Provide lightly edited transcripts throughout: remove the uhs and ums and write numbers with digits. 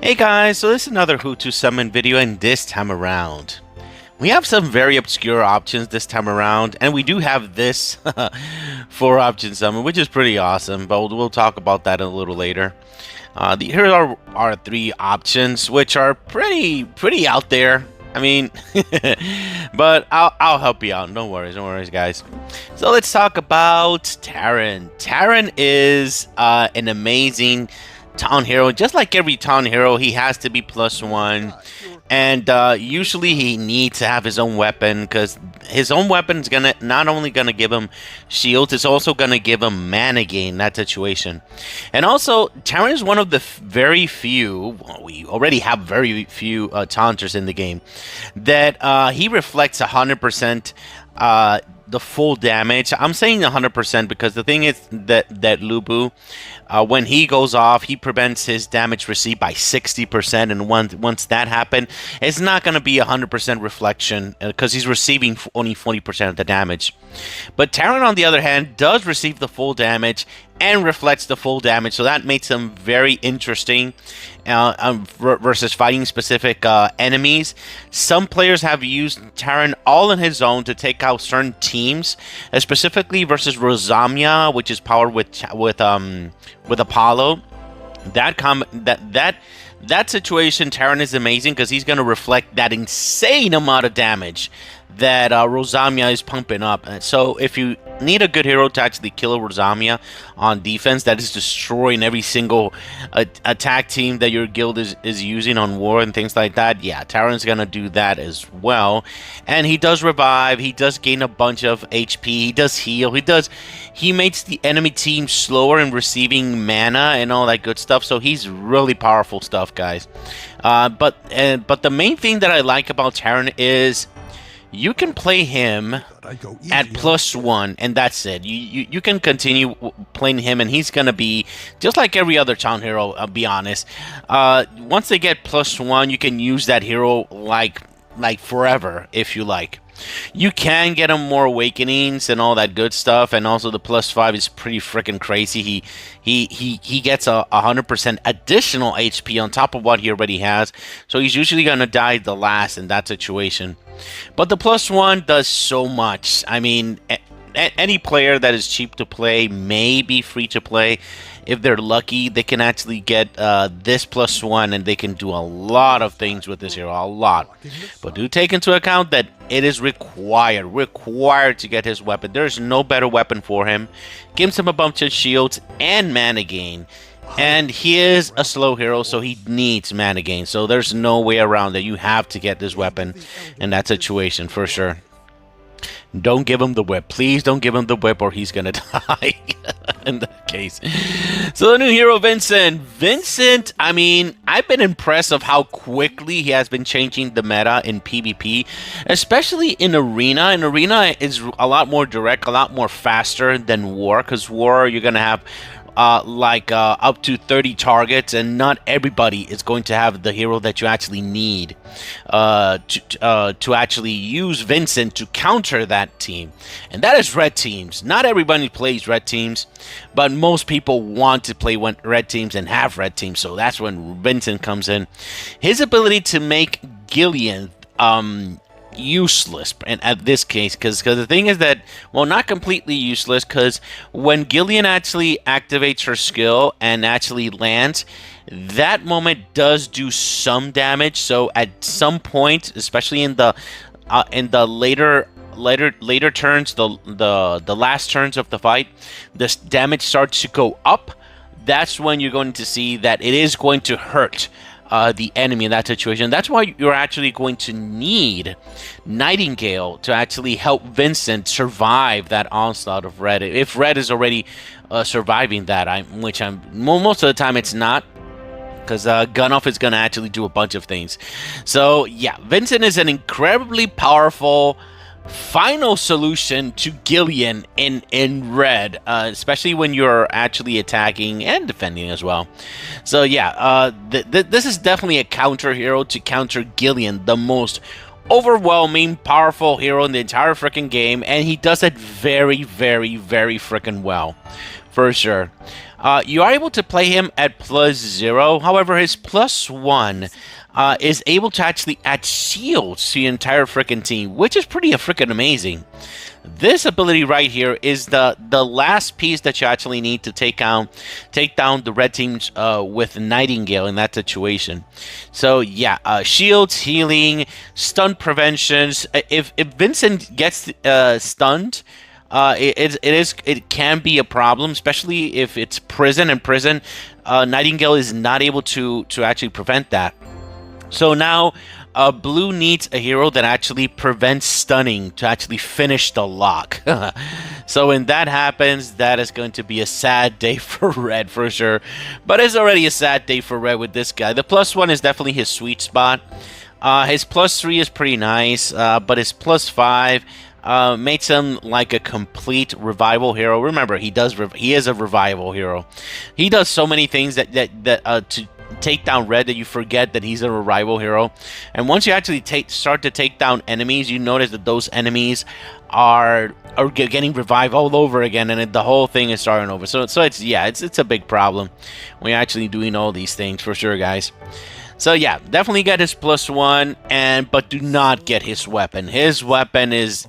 Hey guys, so this is another Who to Summon video, and this time around we have some very obscure options this time around, and we do have this 4 option summon, which is pretty awesome, but we'll talk about that a little later. Here are our 3 options, which are pretty out there. I mean, but I'll help you out. No worries, guys. So let's talk about Taran. Taran is an amazing town hero. Just like every town hero, he has to be +1, and usually he needs to have his own weapon, because his own weapon is gonna not only gonna give him shields, it's also gonna give him mana gain, that situation. And also, Taran is one of the very few, well, we already have very few taunters in the game, that he reflects 100% the full damage. I'm saying 100% because the thing is that Lubu, when he goes off, he prevents his damage received by 60%, and once that happens, it's not going to be 100% reflection because he's receiving only 40% of the damage. But Taran, on the other hand, does receive the full damage and reflects the full damage, so that makes him very interesting versus fighting specific enemies. Some players have used Taran all on his own to take out certain teams, specifically versus Rosamia, which is powered with Apollo. That situation, Taran is amazing because he's going to reflect that insane amount of damage that Rosamia is pumping up. So if you need a good hero to actually kill a Rosamia on defense that is destroying every single attack team that your guild is using on war and things like that, yeah, Taran's gonna do that as well. And he does revive, he does gain a bunch of HP, he does heal, he makes the enemy team slower in receiving mana and all that good stuff. So he's really powerful stuff, guys. But the main thing that I like about Taran is you can play him at +1, and that's it. You can continue playing him, and he's gonna be just like every other town hero. I'll be honest. Once they get +1, you can use that hero like forever if you like. You can get him more awakenings and all that good stuff, and also the +5 is pretty freaking crazy. He gets 100% additional HP on top of what he already has, so he's usually gonna die the last in that situation. But the +1 does so much. I mean, any player that is cheap to play may be free to play. If they're lucky, they can actually get this +1, and they can do a lot of things with this hero, a lot. But do take into account that it is required to get his weapon. There's no better weapon for him. Gives him a bunch of shields and mana gain. And he is a slow hero, so he needs mana gain. So there's no way around that. You have to get this weapon in that situation for sure. Don't give him the whip. Please don't give him the whip, or he's gonna die in that case. So the new hero, Vincent. Vincent, I mean, I've been impressed of how quickly he has been changing the meta in PvP, especially in Arena. In Arena is a lot more direct, a lot more faster than War, because War, you're gonna have up to 30 targets, and not everybody is going to have the hero that you actually need to actually use Vincent to counter that team, and that is red teams. Not everybody plays red teams, but most people want to play red teams and have red teams, so that's when Vincent comes in. His ability to make Gillian useless, and at this case, because the thing is that, well, not completely useless, because when Gillian actually activates her skill and actually lands, that moment does do some damage. So at some point, especially in the later turns, the last turns of the fight, this damage starts to go up. That's when you're going to see that it is going to hurt the enemy in that situation. That's why you're actually going to need Nightingale to actually help Vincent survive that onslaught of red. If red is already surviving that, most of the time it's not, because Gunoff is going to actually do a bunch of things. So yeah, Vincent is an incredibly powerful final solution to Gillian in red, especially when you're actually attacking and defending as well. So yeah, this is definitely a counter hero to counter Gillian, the most overwhelming, powerful hero in the entire freaking game, and he does it very, very, very freaking well, for sure. You are able to play him at +0. However, his +1 is able to actually add shields to the entire freaking team, which is pretty freaking amazing. This ability right here is the last piece that you actually need to take down the red teams with Nightingale in that situation. So yeah, shields, healing, stun preventions. If Vincent gets stunned, it can be a problem, especially if it's prison, and prison Nightingale is not able to actually prevent that. So now blue needs a hero that actually prevents stunning to actually finish the lock. So when that happens, that is going to be a sad day for red for sure. But it's already a sad day for red with this guy. The +1 is definitely his sweet spot. His +3 is pretty nice, but his +5 makes him like a complete revival hero. Remember, he is a revival hero. He does so many things that to take down red that you forget that he's a revival hero. And once you actually start to take down enemies, you notice that those enemies are getting revived all over again, and the whole thing is starting over. So it's a big problem when you're actually doing all these things for sure, guys. So yeah, definitely get his +1, but do not get his weapon. His weapon is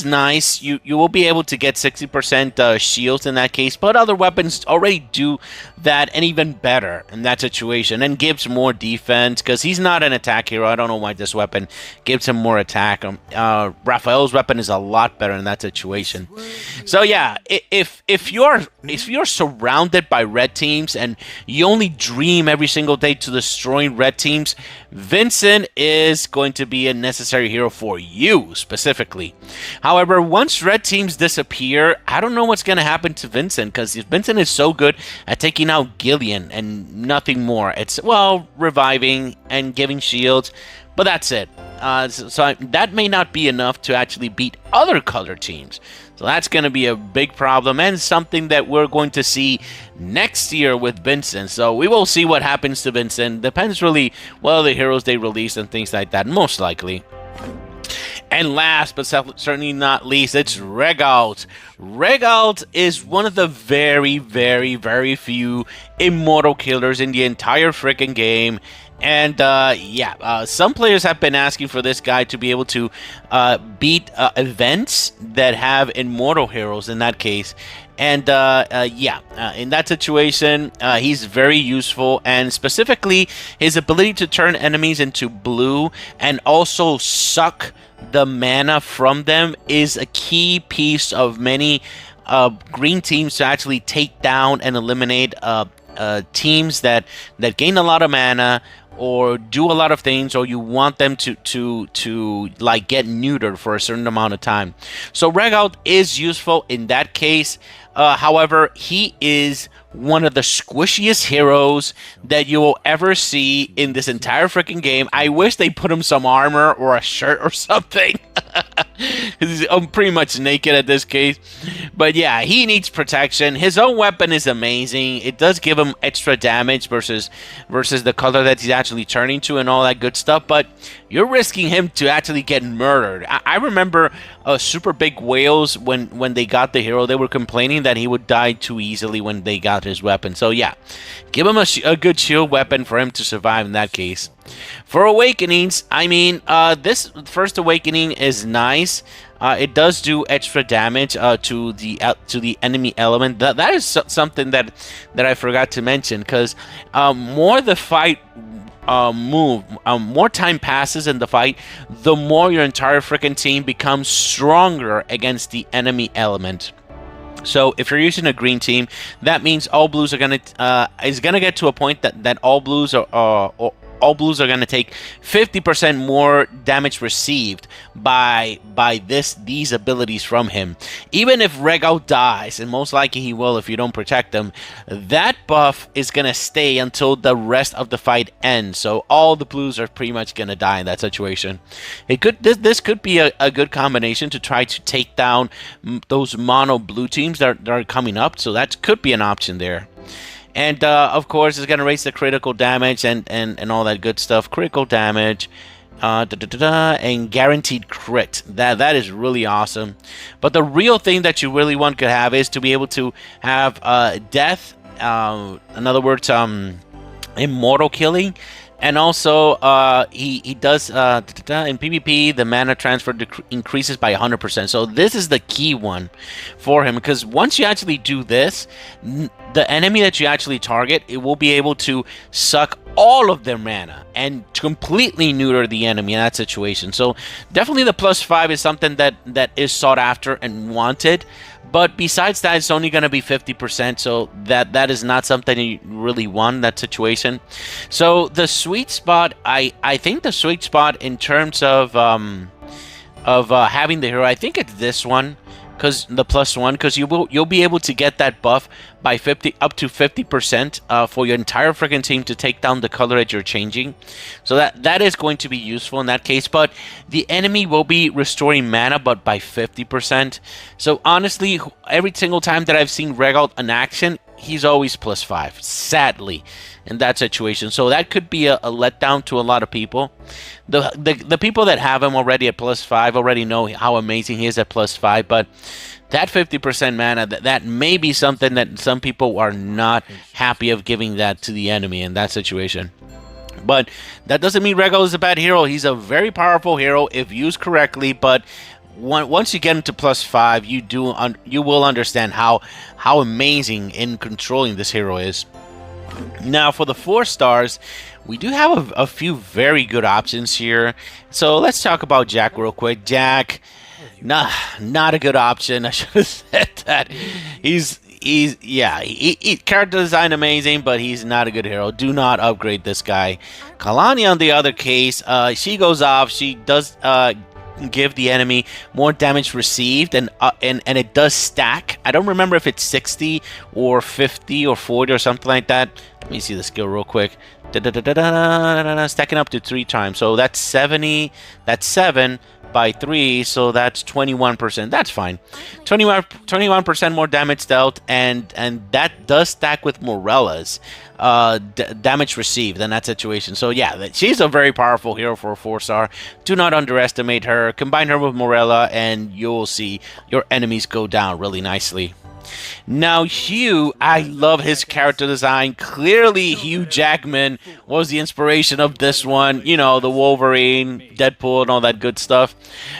nice. You will be able to get 60% shields in that case, but other weapons already do that, and even better in that situation, and gives more defense because he's not an attack hero. I don't know why this weapon gives him more attack. Raphael's weapon is a lot better in that situation. So yeah, if you're surrounded by red teams and you only dream every single day to destroying red teams, Vincent is going to be a necessary hero for you specifically. However, once red teams disappear, I don't know what's going to happen to Vincent, because Vincent is so good at taking out Gillian and nothing more. It's, well, reviving and giving shields, but that's it. So that may not be enough to actually beat other color teams. So that's going to be a big problem, and something that we're going to see next year with Vincent. So we will see what happens to Vincent. Depends really what other heroes they release and things like that, most likely. And last but certainly not least, it's Regalt. Regalt is one of the very, very, very few immortal killers in the entire freaking game. And some players have been asking for this guy to be able to beat events that have immortal heroes in that case. And in that situation, he's very useful, and specifically his ability to turn enemies into blue and also suck the mana from them is a key piece of many green teams to actually take down and eliminate teams that gain a lot of mana or do a lot of things, or you want them to like get neutered for a certain amount of time. So Regalt is useful in that case. However, he is one of the squishiest heroes that you will ever see in this entire freaking game. I wish they put him some armor or a shirt or something. He's pretty much naked at this case. But yeah, he needs protection. His own weapon is amazing. It does give him extra damage versus the color that he's actually turning to and all that good stuff. But you're risking him to actually get murdered. I remember Super Big Whales, when they got the hero, they were complaining that he would die too easily when they got his weapon. So yeah, give him a good shield weapon for him to survive in that case. For awakenings, I mean, this first awakening is nice. It does do extra damage to the enemy element. That is something that I forgot to mention, because more the fight more time passes in the fight, the more your entire freaking team becomes stronger against the enemy element. So if you're using a green team, that means all blues are gonna get to a point that all blues are going to take 50% more damage received by these abilities from him. Even if Regalt dies, and most likely he will if you don't protect him, that buff is going to stay until the rest of the fight ends. So all the blues are pretty much going to die in that situation. This could be a good combination to try to take down those mono blue teams that are coming up. So that could be an option there. And, of course, it's going to raise the critical damage and all that good stuff. Critical damage. And guaranteed crit. That is really awesome. But the real thing that you really want to have is to be able to have death. In other words, immortal killing, and also he does in PvP the mana transfer increases by 100%. So this is the key one for him, because once you actually do this, the enemy that you actually target, it will be able to suck all of their mana and completely neuter the enemy in that situation. So definitely the +5 is something that is sought after and wanted. But besides that, it's only going to be 50%, so that is not something you really want in that situation. So the sweet spot, I think the sweet spot in terms of having the hero, I think it's this one, because the +1, because you'll be able to get that buff by up to 50% for your entire freaking team to take down the color that you're changing. So that is going to be useful in that case. But the enemy will be restoring mana, but by 50%. So honestly, every single time that I've seen Regalt in action, he's always +5, sadly, in that situation. So that could be a letdown to a lot of people. The people that have him already at +5 already know how amazing he is at +5, but that 50% mana, that may be something that some people are not happy of giving that to the enemy in that situation. But that doesn't mean Regalt is a bad hero. He's a very powerful hero if used correctly, but once you get into +5, you will understand how amazing in controlling this hero is. Now for the 4 stars, we do have a few very good options here. So let's talk about Jack real quick. Jack, not a good option. I should have said that. He's character design amazing, but he's not a good hero. Do not upgrade this guy. Kalani, on the other case, she goes off. She does give the enemy more damage received, and it does stack. I don't remember if it's 60 or 50 or 40 or something like that. Let me see the skill real quick. Stacking up to 3 times. So that's 70. That's 7 by 3, so that's 21%. That's fine. 21% more damage dealt, and that does stack with Morella's damage received in that situation. So yeah, she's a very powerful hero for a 4-star. Do not underestimate her. Combine her with Morella, and you'll see your enemies go down really nicely. Now, Hugh, I love his character design. Clearly, Hugh Jackman was the inspiration of this one. You know, the Wolverine, Deadpool, and all that good stuff.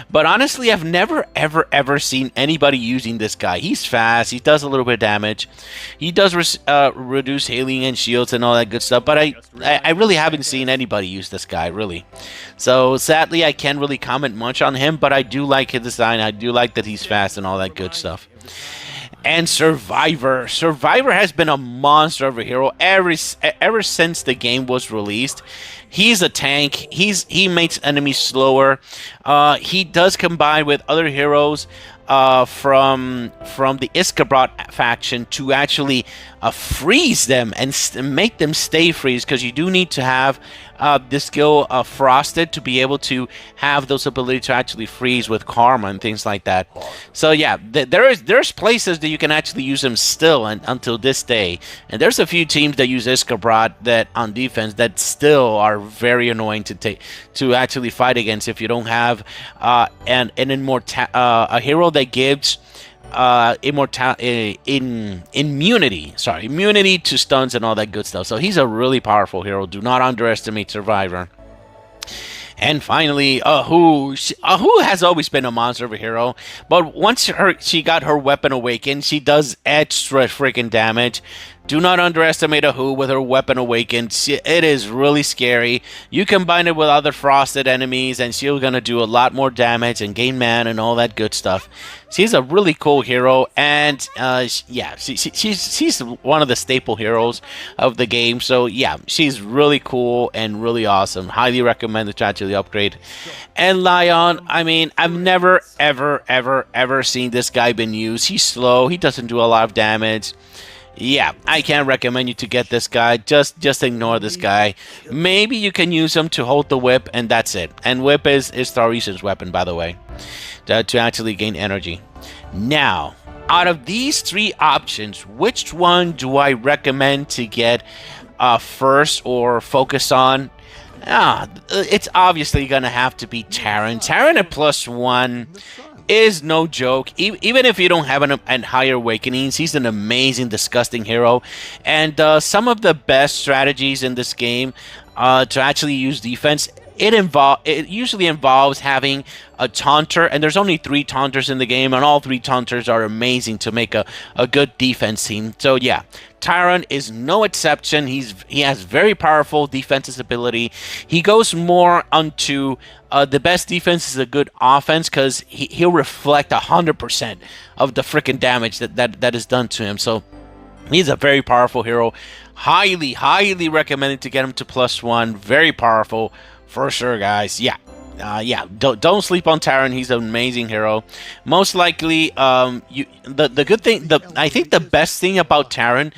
But honestly, I've never, ever seen anybody using this guy. He's fast. He does a little bit of damage. He does reduce healing and shields and all that good stuff. But I really haven't seen anybody use this guy, really. So, sadly, I can't really comment much on him. But I do like his design. I do like that he's fast and all that good stuff. And Survivor. Survivor has been a monster of a hero ever since the game was released. He's a tank. He makes enemies slower. He does combine with other heroes from the Iskabrot faction to actually freeze them and make them stay freeze, because you do need to have the skill Frosted to be able to have those ability to actually freeze with Karma and things like that. So yeah, there's places that you can actually use them still until this day, and there's a few teams that use Iskabrot that on defense that still are very annoying to actually fight against if you don't have an a hero that gives immunity to stuns and all that good stuff. So he's a really powerful hero. Do not underestimate Survivor. And finally, Ahu has always been a monster of a hero, but once she got her weapon awakened, she does extra freaking damage. Do not underestimate Ahu with her weapon awakened. It is really scary. You combine it with other frosted enemies, and she's gonna do a lot more damage and gain mana and all that good stuff. She's a really cool hero, and yeah, she's one of the staple heroes of the game. So yeah, she's really cool and really awesome. Highly recommend to actually upgrade. And Lion, I mean, I've never ever seen this guy been used. He's slow. He doesn't do a lot of damage. Yeah, I can't recommend you to get this guy. Just ignore this guy. Maybe you can use him to hold the whip, and that's it. And whip is Tharisan's weapon, by the way, to actually gain energy. Now, out of these 3 options, which one do I recommend to get first or focus on? It's obviously gonna have to be Taran. Taran at +1 is no joke. Even if you don't have an higher awakenings, he's an amazing, disgusting hero. And some of the best strategies in this game to actually use defense, it usually involves having a taunter, and there's only 3 taunters in the game, and all 3 taunters are amazing to make a good defense team. So yeah, Taran is no exception. He has very powerful defensive ability. He goes more onto the best defense is a good offense, because he'll reflect 100% of the freaking damage that is done to him. So he's a very powerful hero. Highly recommended to get him to +1. Very powerful. For sure, guys. Yeah. Don't sleep on Taran. He's an amazing hero. Most likely, the good thing, I think the best thing about Taran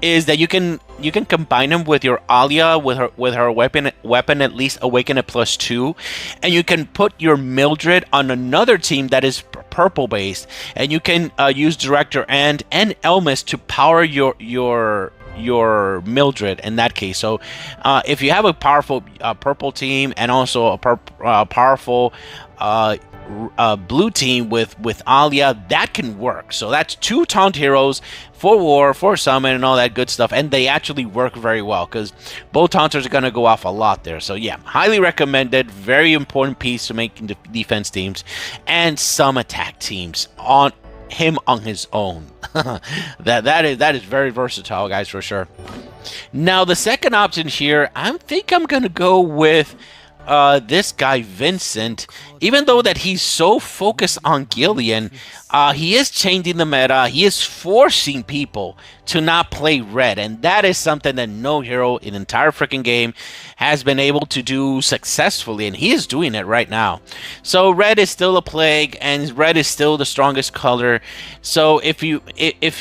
is that you can combine him with your Alia with her weapon at least awaken at +2, and you can put your Mildred on another team that is purple based, and you can use Director and Elmas to power your Mildred in that case. So if you have a powerful purple team and also a powerful blue team with Alia, that can work. So that's 2 taunt heroes for war, for summon, and all that good stuff, and they actually work very well because both taunters are going to go off a lot there. So yeah, highly recommended. Very important piece to making the defense teams and some attack teams on him on his own. that is very versatile, guys, for sure. Now the second option here, I think I'm gonna go with this guy Vincent. Even though that he's so focused on Gillian, he is changing the meta. He is forcing people to not play red, and that is something that no hero in the entire freaking game has been able to do successfully, and he is doing it right now. So red is still a plague, and red is still the strongest color. So if you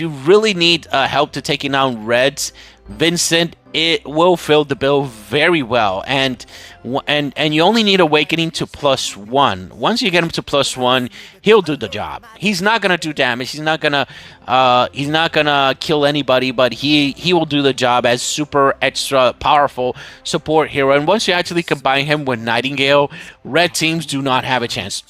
really need help to taking down reds, Vincent, it will fill the bill very well, and you only need awakening to +1. Once you get him to +1, he'll do the job. He's not gonna do damage. He's not gonna kill anybody, but he will do the job as super extra powerful support hero. And once you actually combine him with Nightingale, red teams do not have a chance.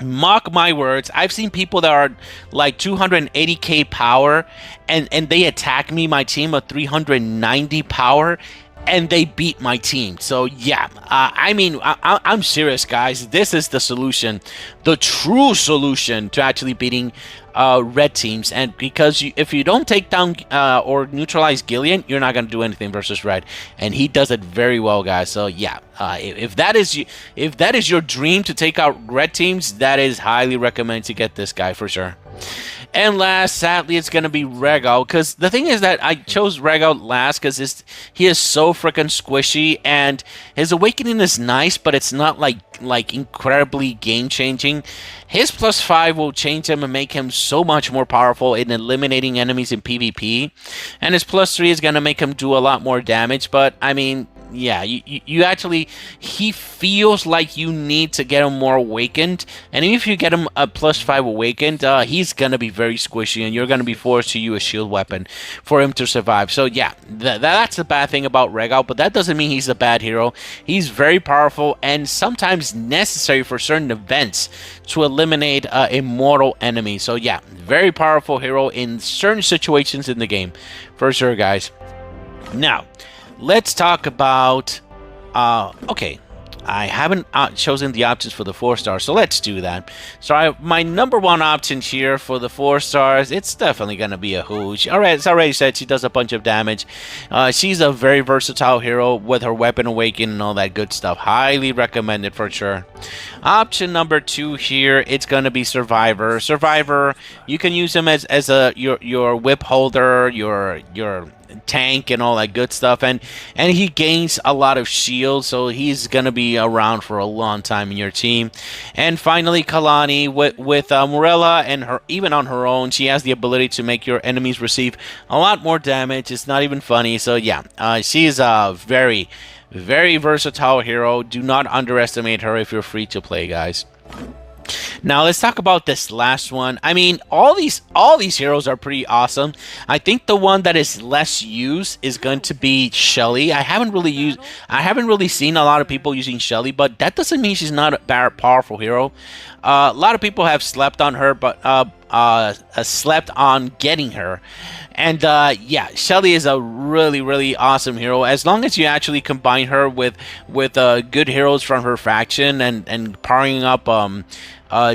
Mark my words. I've seen people that are like 280k power, and they attack me, my team of 390 power, and they beat my team. So yeah, I'm serious, guys. This is the solution, the true solution to actually beating red teams. And because if you don't take down or neutralize Gillian, you're not going to do anything versus red, and he does it very well, guys. So yeah, if that is your dream to take out red teams, that is highly recommended to get this guy for sure. And last, sadly, it's going to be Regalt, because the thing is that I chose Regalt last because he is so freaking squishy, and his awakening is nice, but it's not like incredibly game-changing. His +5 will change him and make him so much more powerful in eliminating enemies in PvP, and his +3 is going to make him do a lot more damage, but I mean, yeah, you actually, he feels like you need to get him more awakened, and even if you get him a +5 awakened, he's gonna be very squishy, and you're gonna be forced to use a shield weapon for him to survive. So yeah, that's the bad thing about Regalt, but that doesn't mean he's a bad hero. He's very powerful and sometimes necessary for certain events to eliminate immortal enemies. So yeah, very powerful hero in certain situations in the game, for sure, guys. Now, let's talk about, okay, I haven't chosen the options for the 4-star, so let's do that. So my number 1 option here for the 4 stars, it's definitely going to be a Hooch. Alright, it's already said she does a bunch of damage. She's a very versatile hero with her weapon awaken and all that good stuff. Highly recommended for sure. Option number 2 here, it's going to be Survivor. Survivor, you can use him as your whip holder, your tank and all that good stuff, and he gains a lot of shield, so he's gonna be around for a long time in your team. And finally, Kalani with Morella, and her, even on her own, she has the ability to make your enemies receive a lot more damage. It's not even funny. So yeah, she is a very versatile hero. Do not underestimate her if you're free to play, guys. Now let's talk about this last one. I mean, all these heroes are pretty awesome. I think the one that is less used is going to be Shelly. I haven't really seen a lot of people using Shelly, but that doesn't mean she's not a very powerful hero. A lot of people have slept on her, but slept on getting her. And yeah, Shelly is a really, really awesome hero. As long as you actually combine her with good heroes from her faction and powering up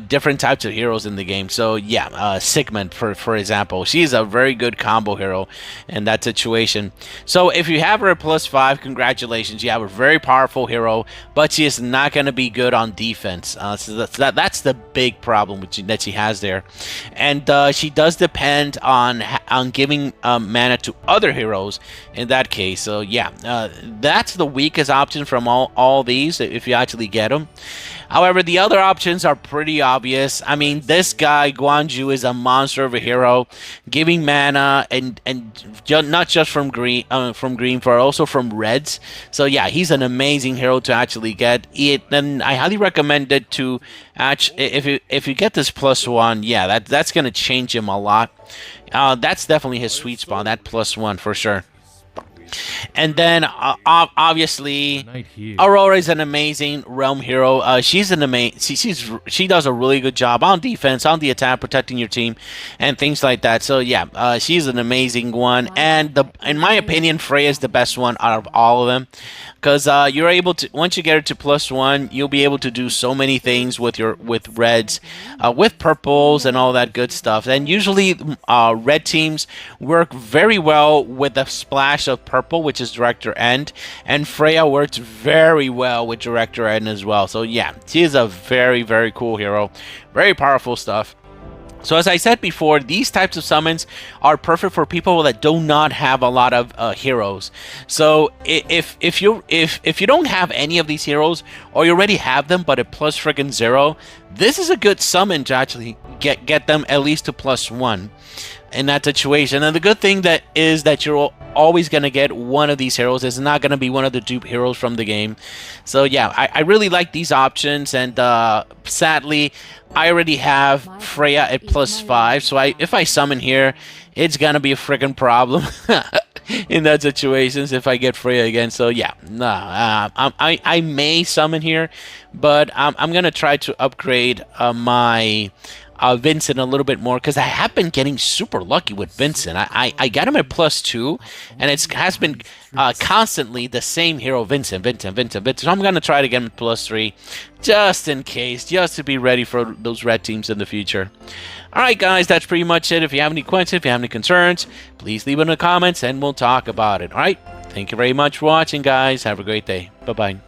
different types of heroes in the game. So yeah, Sigmund, for example, she's a very good combo hero in that situation. So if you have her at +5, congratulations, you have a very powerful hero, but she is not going to be good on defense. So that's the big problem that she has there, and she does depend on giving mana to other heroes in that case. So yeah, that's the weakest option from all these if you actually get them. However, the other options are pretty obvious. I mean, this guy, Guanju, is a monster of a hero, giving mana and not just from green, but also from reds. So yeah, he's an amazing hero to actually get. And I highly recommend it to if you get this +1, yeah, that's gonna change him a lot. That's definitely his sweet spot. That +1 for sure. And then obviously Aurora is an amazing realm hero. She's an she does a really good job on defense, on the attack, protecting your team, and things like that. So yeah, she's an amazing one. And in my opinion, Freya is the best one out of all of them, because you're able to, once you get her to +1, you'll be able to do so many things with reds, with purples, and all that good stuff. And usually red teams work very well with a splash of purple, which is Director End, and Freya works very well with Director End as well. So yeah, she is a very, very cool hero, very powerful stuff. So as I said before, these types of summons are perfect for people that do not have a lot of heroes. So if you don't have any of these heroes, or you already have them but at +0, this is a good summon to actually get them at least to +1 in that situation. And the good thing is that you're always going to get one of these heroes. It's not going to be one of the dupe heroes from the game. So yeah, I really like these options, and sadly I already have Freya at +5, so if I summon here, it's going to be a freaking problem in that situations if I get Freya again. So yeah, I may summon here, but I'm going to try to upgrade my Vincent a little bit more, because I have been getting super lucky with Vincent. I got him at +2, and it has been constantly the same hero, Vincent. So I'm going to try to get him at +3, just in case, just to be ready for those red teams in the future. Alright guys, that's pretty much it. If you have any questions, if you have any concerns, please leave it in the comments and we'll talk about it. Alright, thank you very much for watching guys. Have a great day. Bye-bye.